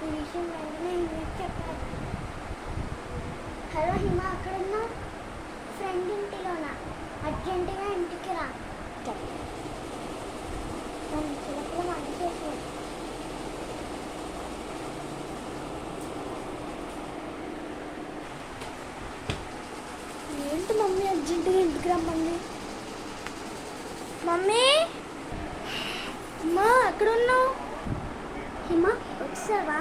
ఈ విషయం వెంటనే ఇంటికి చెప్పాలి. హలో హిమ, అక్కడున్నా? ఫ్రెండ్ ఇంటిలోనా? అర్జెంటుగా ఇంటికి రా. చిలకలు వంట చేసి ఏంటి మమ్మీ అర్జెంటుగా ఇంటికి రమ్మంది? మమ్మీ అమ్మా ఎక్కడున్నావు? హిమ వచ్చావా?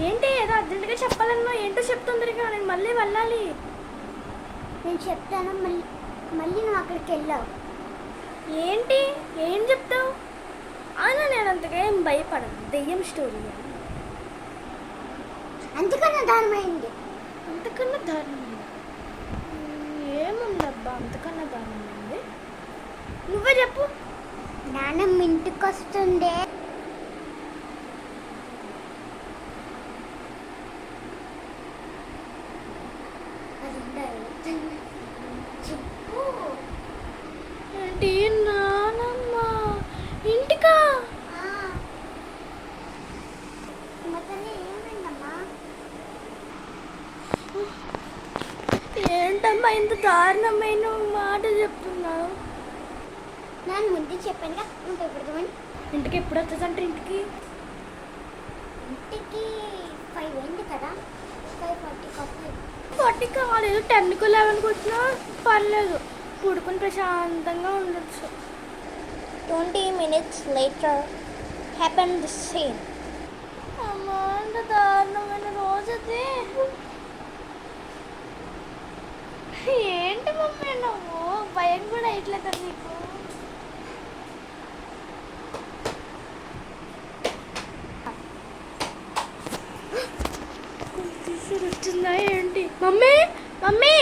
ఏంటి ఏదో అర్జెంటుగా చెప్పాలన్నా? ఏంటో చెప్తుందిగా, నేను మళ్ళీ వెళ్ళాలి. నేను చెప్తాను, మళ్ళీ నువ్వు అక్కడికి వెళ్ళావు. ఏంటి ఏం చెప్తావు? అయినా నేను అంతగా ఏం భయపడను, దెయ్యం స్టోరీ. అంతకన్నా దారుణమైంది. అంతకన్నా దారుణమైంది ఏముందబ్బా? అంతకన్నా దారుణమైంది నువ్వే చెప్పు. నాన్నమ్మ ఇంటికి వస్తుండే. చెప్పు. ఏంటి నానమ్మ ఇంటికా? ఏమైందమ్మా? ఏంటమ్మా ఇంత దారుణమైన మాట చెప్తున్నావు? నేను ముందు చెప్పానుగా నువ్వు ఎప్పుడు ఇంటికి ఎప్పుడు వస్తుందంటే ఇంటికి 5 అయింది కదా. 5:40 కాలేదు, 10కు 11కు వచ్చినా పర్లేదు, పడుకొని ప్రశాంతంగా ఉండొచ్చు. 20 minutes later happened the same. అమ్మా అంత దారుణమైన రోజు అది. ఏంటి మమ్మీ నువ్వు భయం కూడా అయ్యట్లేదు నీకు? వచ్చిందా ఏంటి? Mummy mummy